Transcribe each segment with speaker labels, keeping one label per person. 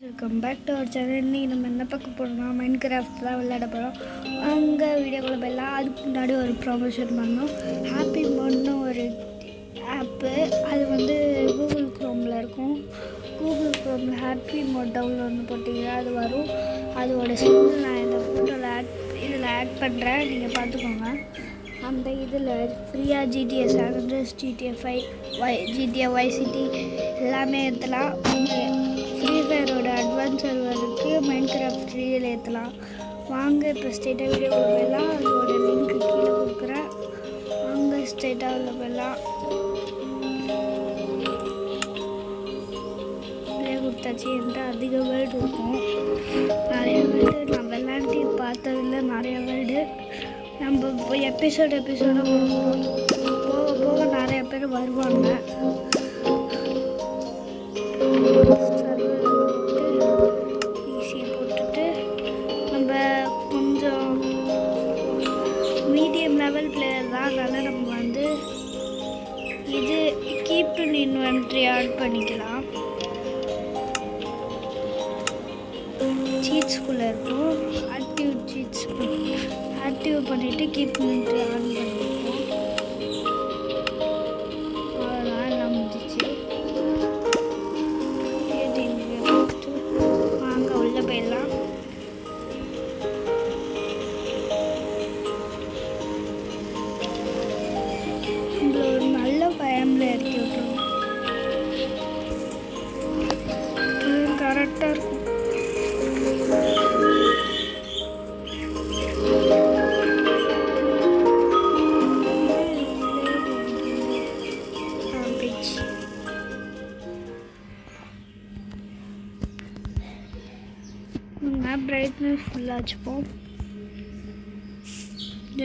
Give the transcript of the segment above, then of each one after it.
Speaker 1: Welcome back to our channel. இன்றைக்கி நம்ம என்ன பார்க்க போகிறோம்னா மைன்கிராஃப்ட் தான் விளையாட போகிறோம். அங்கே வீடியோக்குள்ளே போயிடலாம். அதுக்கு முன்னாடி ஒரு ப்ரொமோஷன் பண்ணோம். ஹாப்பி மோட்னு ஒரு ஆப்பு, அது கூகுள் க்ரோமில் இருக்கும். கூகுள் க்ரோமில் ஹாப்பி மோட் டவுன்லோட்னு போட்டிங்கன்னா அது வரும். அதோட சிம்பிள் நான் இந்த ஃபோட்டோவில் இதில் ஆட் பண்ணுறேன், நீங்கள் பார்த்துக்கோங்க. அந்த இதில் ஃப்ரீயாக GTA San Andreas, GTA 5, GTA Vice City எல்லாமே ஏற்றலாம். ஃப்ரீ ஃபயரோட அட்வான்ஸ் சர்வருக்கு மைன்கிராஃப்ட் ஃப்ரீயில் ஏற்றலாம். வாங்க இப்போ ஸ்ட்ரெயிட்டாக வீடியோவில் போயிடலாம். அதோட லிங்க்கு கீழே கொடுக்குறேன். வாங்க ஸ்ட்ரெயிட்டாக உள்ள போயிடலாம். இப்படியே கொடுத்தாச்சு. என்கிட்ட அதிக வேர்டு இருக்கும், நிறைய வேர்டு நான் விளையாண்டி பார்த்ததில் நிறைய வேர்டு. நம்ம இப்போ எபிசோடாக கொடுக்குறோம். போக போக நிறைய பேர் வருவாங்க. ஈஸியாக போட்டுட்டு நம்ம கொஞ்சம் மீடியம் லெவல் பிளேயர் தான், அதனால் நம்ம இது கீப் இன் இன்வென்ட்ரி ஆட் பண்ணிக்கலாம். சீட்ஸ்குள்ளே இருக்கும், ஆக்டிவ் சீட்ஸ் ஆக்டிவ் பண்ணிவிட்டு கீப் இன்வென்ட்ரி ஆன் பண்ணிப்போம். அவ்வளோதான், எல்லாம் முடிஞ்சிச்சு. வாங்க உள்ளே போயிடலாம். நம்மள ஒரு நல்ல பயமில் இறக்கி விட்டுருவோம். கரெக்டாக இருக்கும். பிரைட்னஸ் ஃபுல்லாக வச்சுப்போம்.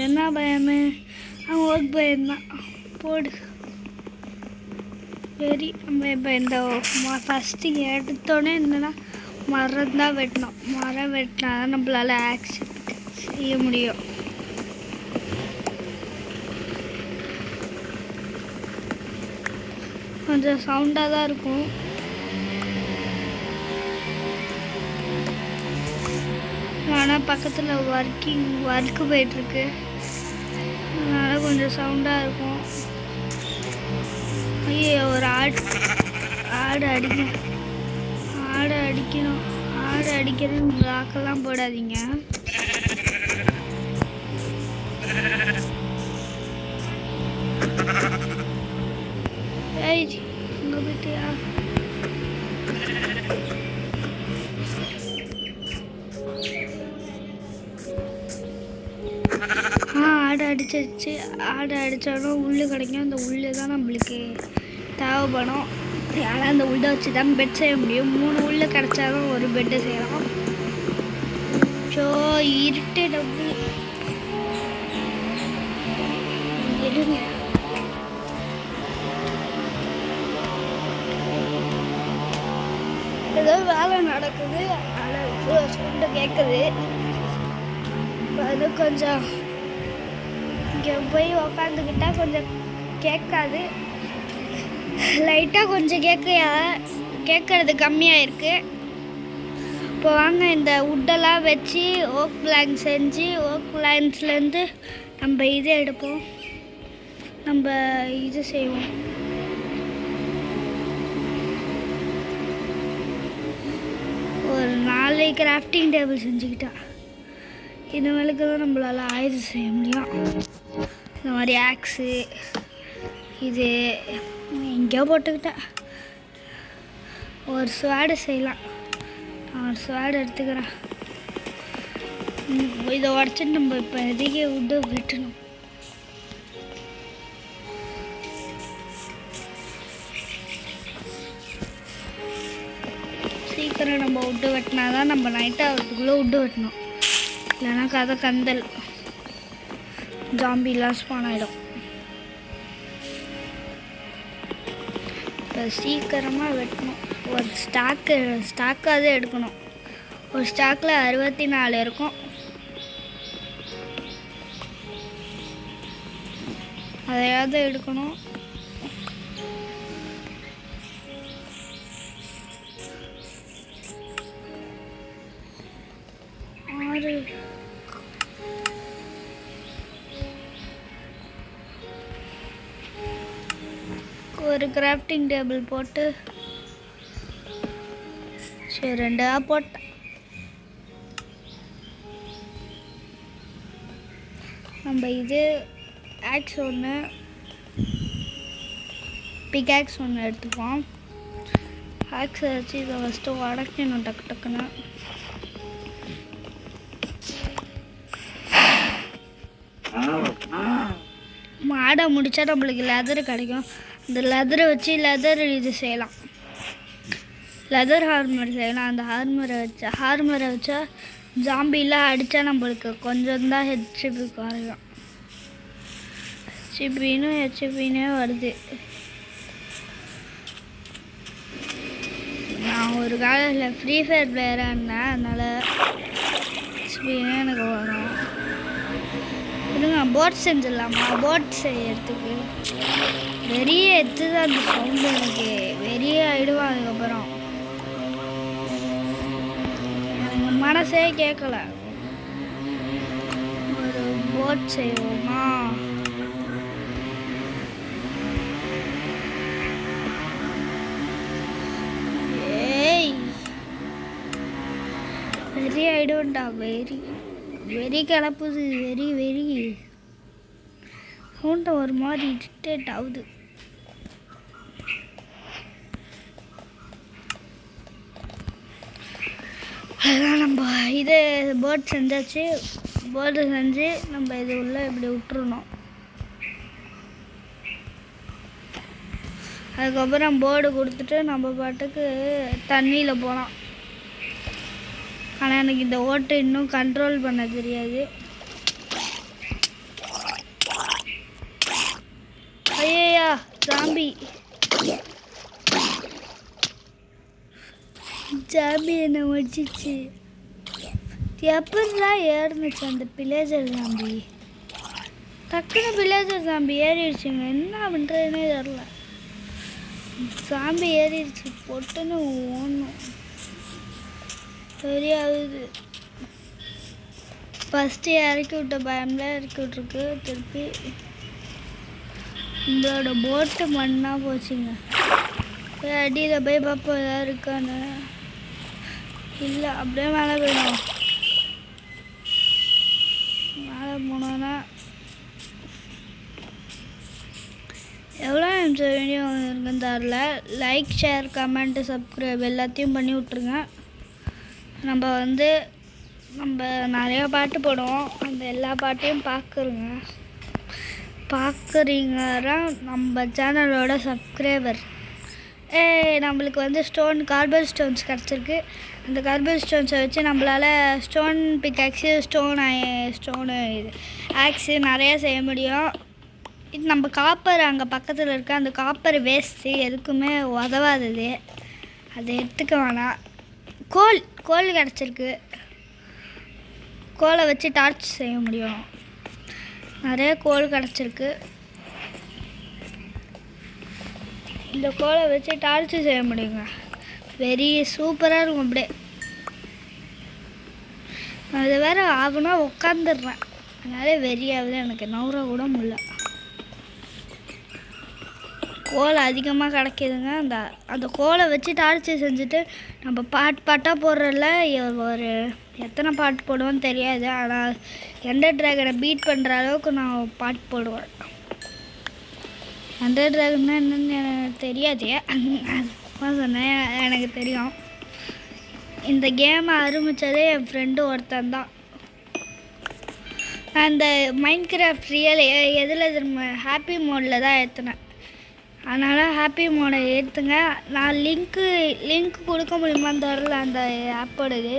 Speaker 1: என்ன பயமே, ஒர்க் பயம்தான் போடு. சரி, நம்ம இப்போ இந்த ஃபஸ்ட்டு எடுத்தோடனே என்னென்னா மரம் தான் வெட்டணும். மரம் வெட்டினா தான் நம்மளால் ஆக்செப்ட் செய்ய முடியும். கொஞ்சம் சவுண்டாக தான் இருக்கும். ஆனால் பக்கத்தில் ஒர்க்கு போயிட்டுருக்கு, அதனால் கொஞ்சம் சவுண்டாக இருக்கும். ஐயோ, ஒரு ஆடு அடிக்கணும். ஆடு அடிக்கிறது பிளாக்கெல்லாம் போடாதீங்க. ஏய், இங்கே போயிட்டியா? ஆடு அடிச்சிருச்சு. ஆடு அடித்தாலும் உள்ளு கிடைக்கும். அந்த உள்ளு தான் நம்மளுக்கு தேவைப்படும். ஆனால் அந்த உள்ளை வச்சு தான் பெட் செய்ய முடியும். 3 உள்ளு கிடச்சாலும் ஒரு பெட்டு செய்யலாம். ஸோ இருட்டு டப்பு எடுங்க. ஏதோ வேலை நடக்குது, ஆனால் இவ்வளோ சவுண்டு கேட்குது. அது கொஞ்சம் இங்கே போய் உக்காந்துக்கிட்டா கொஞ்சம் கேட்காது. லைட்டாக கொஞ்சம் கேட்கறது கம்மியாக இருக்குது. இப்போ வாங்க இந்த உட்டெல்லாம் வச்சு ஓக் பிளான் செஞ்சு ஓக் பிளான்ஸ்லேருந்து நம்ம இது எடுப்போம். நம்ம இது செய்வோம். ஒரு 4 கிராஃப்டிங் டேபிள் செஞ்சுக்கிட்டா இந்த மேலுக்கு தான் நம்மளால் ஆயுதம் செய்ய முடியும். இந்த மாதிரி ஆக்ஸு இது எங்கேயோ போட்டுக்கிட்டேன். ஒரு ஸ்வாடு செய்யலாம். நான் ஒரு ஸ்வாடு எடுத்துக்கிறேன். இதை உடச்சிட்டு நம்ம இப்போ எதுக்கே விட்டு வெட்டணும். சீக்கிரம் நம்ம விட்டு வெட்டினா தான் நம்ம நைட்டாக ஆகிறதுக்குள்ளே விட்டு வெட்டணும். இல்லைன்னா கதை கந்தல் ஜாம்பிலாம் ஸ்பான் ஆகிடும். இப்போ சீக்கிரமாக வெட்டணும். ஒரு ஸ்டாக்காவது எடுக்கணும். ஒரு ஸ்டாக்கில் 64 இருக்கும். அதையாவது எடுக்கணும். யாரு ஒரு கிராஃப்டிங் டேபிள் போட்டு சரி 2 போட்டேன். நம்ம இது ஆக்ஸ் ஒன்று பிகாக்ஸ் ஒன்று எடுத்துப்போம். ஆக்ஸை வச்சு இதை ஃபஸ்ட்டு உடைக்கணும் டக்கு டக்குன்னு. மாடை முடித்தா நம்மளுக்கு லெதர் கிடைக்கும். இந்த லெதரை வச்சு லெதர் இது செய்யலாம், லெதர் ஹார்மர் செய்யலாம். அந்த ஹார்மரை வச்சா ஜாம்பிலாம் அடித்தா நம்மளுக்கு கொஞ்சம் தான் ஹெச்பி குறையும். ஹெச்பின்னே வருது. நான் ஒரு காலத்தில் ஃப்ரீ ஃபயர் பிளேயராக இருந்தேன், அதனால் ஹெச்பின்னே எனக்கு வரும். இருங்க போட் செஞ்சிடலாமா? போட் செய்யறதுக்கு வெறிய எடுத்துதான் அந்த சவுண்டு எனக்கு வெறிய ஆகிடுவோம். அதுக்கப்புறம் எனக்கு மனசே கேட்கல. ஒரு போட் செய்வோமா? ஏய் வெறி ஆகிடும்டா. வெறி கிளப்புது. வெறி சவுண்டை ஒரு மாதிரி டிக்டேட் ஆகுது. அதெல்லாம் நம்ம இது போர்டு செஞ்சாச்சு. போர்டு செஞ்சு நம்ம இது உள்ள இப்படி விட்டுருணும். அதுக்கப்புறம் போர்டு கொடுத்துட்டு நம்ம பாட்டுக்கு தண்ணியில் போகலாம். ஆனால் எனக்கு இந்த ஓட்டை இன்னும் கண்ட்ரோல் பண்ண தெரியாது. ஐயா ஜாம்பி என்ன முடிச்சிச்சு. எப்படிலாம் ஏறினுச்சு அந்த பிளேஜர் ஜாம்பி? டக்குன்னு பிளேஜர் ஜாம்பி ஏறிடுச்சுங்க. என்ன பண்ணுறதுன்னே தெரில. ஜாம்பி ஏறிடுச்சு. பொட்டுன்னு ஓடணும். சரியாகுது. ஃபஸ்ட்டு இறக்கி விட்ட பயம்லாம் இறக்கி விட்ருக்கு. திருப்பி உங்களோட போட்டு மண்ணாக போச்சுங்க. அடியில் போய் பார்ப்போம் எதாவது இருக்கான்னு. இல்லை அப்படியே மேலே போயிடும். மேலே போனோன்னா எவ்வளோ நிமிஷம் வீடியோ இருக்குன்னு தெரில. லைக் ஷேர் கமெண்ட்டு சப்ஸ்கிரைப் எல்லாத்தையும் பண்ணி விட்ருங்க. நம்ம நிறையா பாட்டு போடுவோம். அந்த எல்லா பாட்டையும் பார்க்குறீங்கன்னா நம்ம சேனலோட சப்ஸ்கிரைபர். நம்மளுக்கு கார்பன் ஸ்டோன்ஸ் கிடச்சிருக்கு. அந்த கார்பன் ஸ்டோன்ஸை வச்சு நம்மளால் ஸ்டோன் பிக்காக்ஸு ஸ்டோனு இது ஆக்ஸு நிறையா செய்ய முடியும். இது நம்ம காப்பர் அங்கே பக்கத்தில் இருக்க அந்த காப்பர் வேஸ்ட்டு எதுக்குமே உதவாதது. அதை எடுத்துக்க வேணாம். கோல் கிடச்சிருக்கு. கோலை வச்சு டார்ச் செய்ய முடியும். நிறைய கோல் கிடச்சிருக்கு. இந்த கோலை வச்சு டார்ச் செய்ய முடியுங்க. வெரி சூப்பராக இருக்கும். அப்படியே நான் இதை வேறு ஆகுனா உட்காந்துடுறேன். அதனால வெறியாகுது. எனக்கு நவுற கூட முடியல. கோலை அதிகமாக கிடைக்கிதுங்க. அந்த கோலை வச்சு டார்ச் செஞ்சுட்டு நம்ம பாட்டாக போடுறதில்ல. ஒரு எத்தனை பாட்டு போடுவோன்னு தெரியாது. ஆனால் எண்டர் ட்ராகனை பீட் பண்ணுற அளவுக்கு நான் பாட்டு போடுவேன். எண்டர் ட்ராகன்னா என்னென்னு எனக்கு தெரியாது. சொன்னேன் எனக்கு தெரியும். இந்த கேமை ஆரம்பித்ததே என் ஃப்ரெண்டு ஒருத்தன் தான். நான் இந்த மைன்கிராஃப்ட் ரியல் எதில் ஹாப்பி மோடில் தான் ஏற்றினேன். அதனால் ஹாப்பி மோடை ஏற்றுங்க. நான் லிங்க் கொடுக்க முடியுமான்னு தெரில. அந்த ஆப்போடது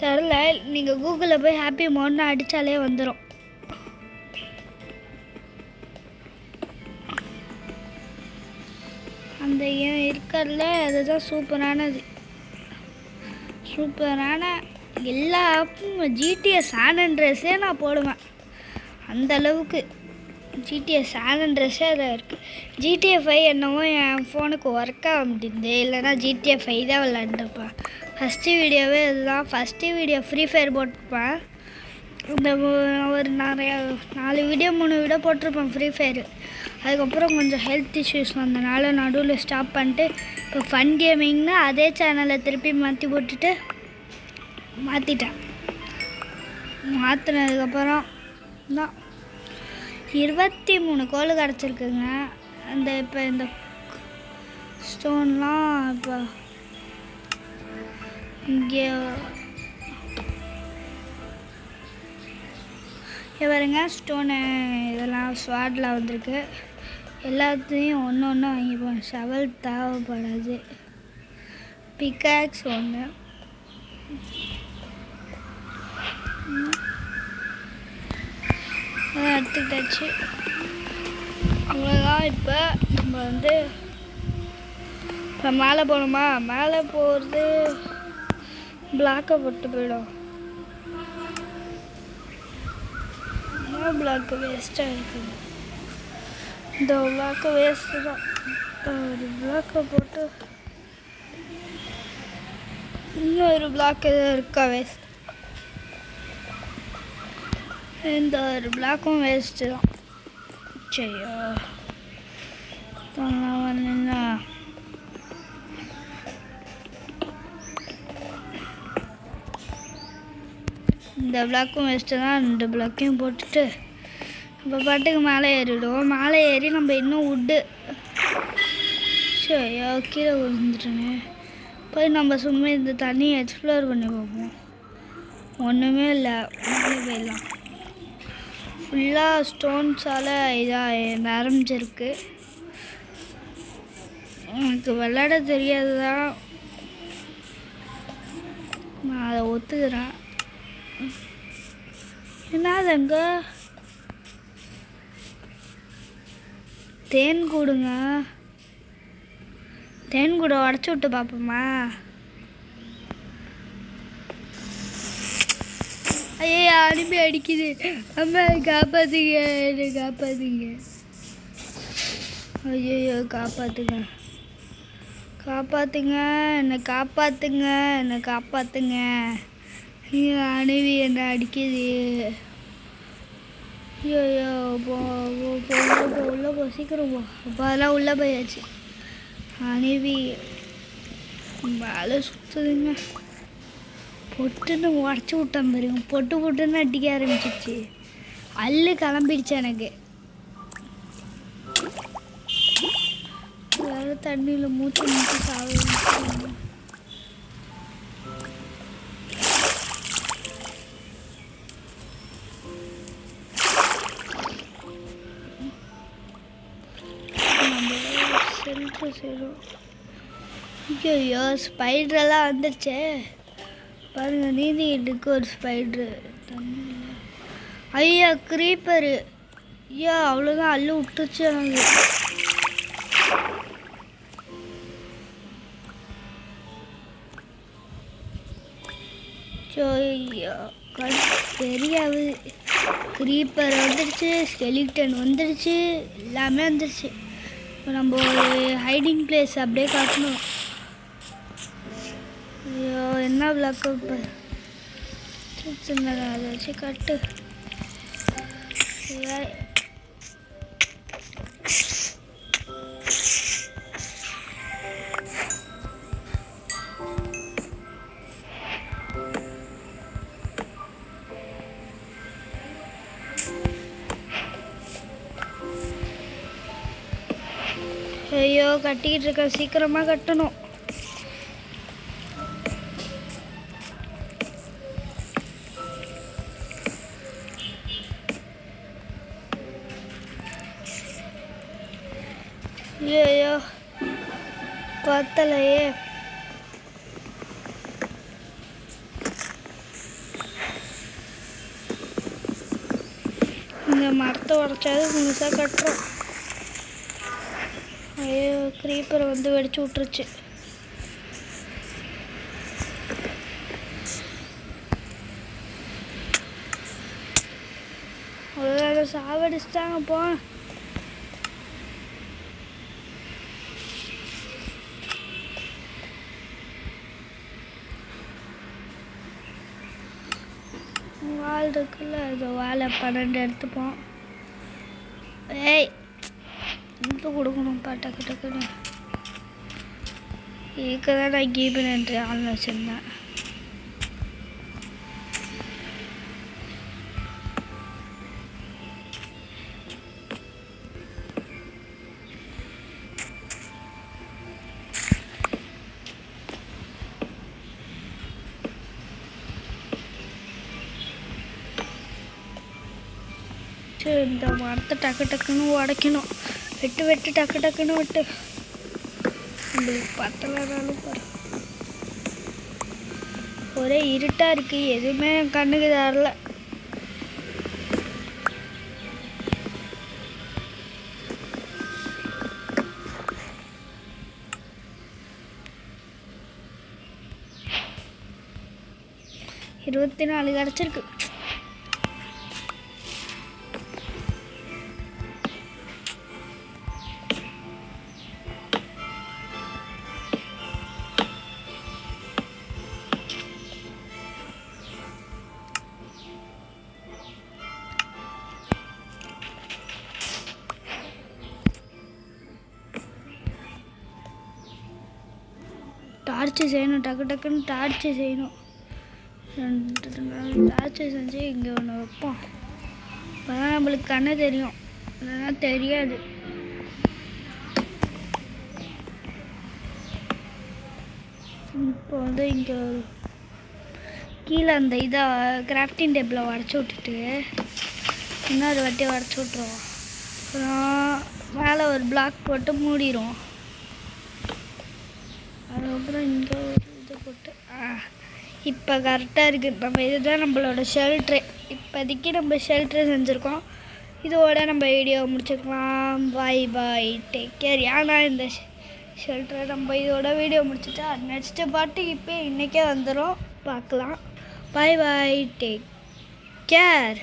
Speaker 1: தெரில. நீங்கள் கூகுளில் போய் ஹாப்பி மோட்னு அடித்தாலே வந்துடும். அந்த இருக்கிறதுல அதுதான் சூப்பரானது. எல்லா ஆப்பும் GTA சான் அண்ட்ரேஸே நான் போடுவேன். அந்தளவுக்கு GTA சான் அண்ட்ரேஸே அதில் இருக்குது. GTA 5 என்னவோ என் ஃபோனுக்கு ஒர்க் ஆக முடியுது. இல்லைனா GTA 5 தான் விளாண்டுருப்பேன். ஃபஸ்ட்டு வீடியோவே இதுதான். ஃபஸ்ட்டு வீடியோ ஃப்ரீ ஃபயர் போட்டிருப்பேன். இந்த ஒரு நிறையா 4 வீடியோ 3 வீடியோ போட்டிருப்பேன் ஃப்ரீ ஃபயரு. அதுக்கப்புறம் கொஞ்சம் ஹெல்த் இஷ்யூஸ் வந்தனால நடுவில் ஸ்டாப் பண்ணிட்டு இப்போ ஃபன் கேமிங்னு அதே சேனலை திருப்பி மாற்றிட்டேன். மாற்றினதுக்கப்புறம் தான் 23 கோல் கிடச்சிருக்குங்க. இப்போ இந்த ஸ்டோன்லாம் இப்போ இங்கே பாருங்க ஸ்டோனு இதெல்லாம் ஸ்வாடில் வந்திருக்கு. எல்லாத்தையும் ஒன்று ஒன்று வாங்கிப்போம். ஷவல் தேவைப்படாது. பிக்காக்ஸ் ஒன்று எடுத்துக்கிட்டாச்சு. அவ்வளோதான். இப்போ நம்ம இப்போ மேலே போகணுமா? மேலே போகிறது பிளாக்கை போட்டு போயிடும். பிளாக்கு வேஸ்ட்டாக இருக்குது. இந்த பிளாக்கு வேஸ்ட்டு தான். ஒரு பிளாக்கை போட்டு இன்னொரு பிளாக் எதுவும் இருக்கா வேஸ்ட். இந்த ஒரு பிளாக்கும் வேஸ்ட்டு தான். சரியா வரலன்னா இந்த பிளாக்கும் வேஸ்ட்டு தான். 2 பிளாக்கையும் போட்டுட்டு இப்போ பாட்டுக்கு மேலே ஏறிடுவோம். மேலே ஏறி நம்ம இன்னும் உட்டு சரியா கீழே விழுந்துட்டேன்னு போய் நம்ம சும்மா இந்த தண்ணியை எக்ஸ்ப்ளோர் பண்ணி பார்ப்போம். ஒன்றுமே இல்லை. உள்ளே போயிடலாம். ஃபுல்லாக ஸ்டோன்ஸால் இதாக நிறைஞ்சிருக்கு. எனக்கு விளையாட தெரியாது தான், நான் அதை ஒத்துக்கிறேன். என்னதுங்க தேன் கூடுங்க. தேன் கூட உடச்சி விட்டு பார்ப்போமா? ஐயா அனுப்பி அடிக்குது. அம்மா காப்பாற்றுங்க, என்னை காப்பாற்றுங்க. ஐயோ காப்பாற்றுங்க, காப்பாற்றுங்க, என்னை காப்பாற்றுங்க, என்னை காப்பாற்றுங்க. அணுவி என்னை அடிக்குது. ஐயோ போ உள்ளே போ சீக்கிரம் போ. அப்போ அதெல்லாம் உள்ளே போயாச்சு. அணுவி மேலே சுற்றுதுங்க. பொட்டுன்னு உடச்சி விட்டேன் பாருங்க. பொட்டுன்னு அடிக்க ஆரம்பிச்சிச்சு. அள்ளு கிளம்பிடுச்சு எனக்கு. வேறு தண்ணியில் மூச்சு சாவு. ஐயோ ஸ்பைடரெல்லாம் வந்துடுச்சே பாருங்க. நீந்திக்கிட்டுக்கு ஒரு ஸ்பைட்ரு தண்ணியில். ஐயா க்ரீப்பரு. ஐயா அவ்வளோதான் அள்ளு விட்டுச்சு எனக்கு. ஐயோ தெரியாது. க்ரீப்பர் வந்துடுச்சு, ஸ்கெலிட்டன் வந்துடுச்சு, எல்லாமே வந்துடுச்சு. இப்போ நம்ம ஒரு ஹைடிங் பிளேஸ் அப்படியே காட்டணும். ஐயோ என்ன பிளாக் இப்போ சின்னதாக அதை வச்சு கட்டு. ஐயோ கட்டிக்கிட்டு இருக்க, சீக்கிரமாக கட்டணும். ஐயோ பத்தலையே. இந்த மரத்தை உடச்சாது முழுசாக கட்டுறோம். ஐயோ க்ரீப்பரை வந்து வெடிச்சு விட்டுருச்சு. அவ்வளோ சாவடிச்சிட்டாங்க. போ வால் இருக்குல்ல, அது வாழை 12 எடுத்துப்போம். ஏய் இது கொடுக்கணும்ப்பா டக்கு டக்குன்னு. இதுக்கு தான் நான் கீபன் என்று ஆள் வச்சுருந்தேன். இந்த மரத்தை டக்கு டக்குன்னு உடைக்கணும். வெட்டு வெட்டு டக்கு டக்குன்னு வெட்டு. உங்களுக்கு பத்தலைனாலும் பாரு, ஒரே இருட்டாக இருக்குது, எதுவுமே கண்ணுக்கு தரல. இருபத்தி 4 கிடச்சிருக்கு. டார்ச்சு செய்யணும், டக்கு டக்குன்னு டார்ச்சு செய்யணும். 2 டார்ச்சு செஞ்சு இங்கே ஒன்று வைப்போம். அப்போ தான் நம்மளுக்கு கண்ணு தெரியும், இல்லைன்னா தெரியாது. இப்போ வந்து இங்கே கீழே அந்த இதை கிராஃப்டிங் டேபிளில் உடச்சி விட்டுட்டு இன்னொரு வாட்டி உடச்சி விட்ருவோம். அப்புறம் மேலே ஒரு பிளாக் போட்டு மூடிடுவோம். அதுக்கப்புறம் இங்கே ஒரு இது போட்டு இப்போ கரெக்டாக இருக்குது. நம்ம இதுதான் நம்மளோட ஷெல்ட்ரு. இப்போதைக்கு நம்ம ஷெல்ட்ரு செஞ்சுருக்கோம். இதோட நம்ம வீடியோ முடிச்சுக்கலாம். பாய் பாய், டேக் கேர். ஏன்னா இந்த ஷெல்ட்ரை நம்ம இதோட வீடியோ முடிச்சுட்டா நெக்ஸ்ட்டு பாட்டு இப்போ இன்றைக்கே வந்துடும், பார்க்கலாம். பாய் பாய், டேக் கேர்.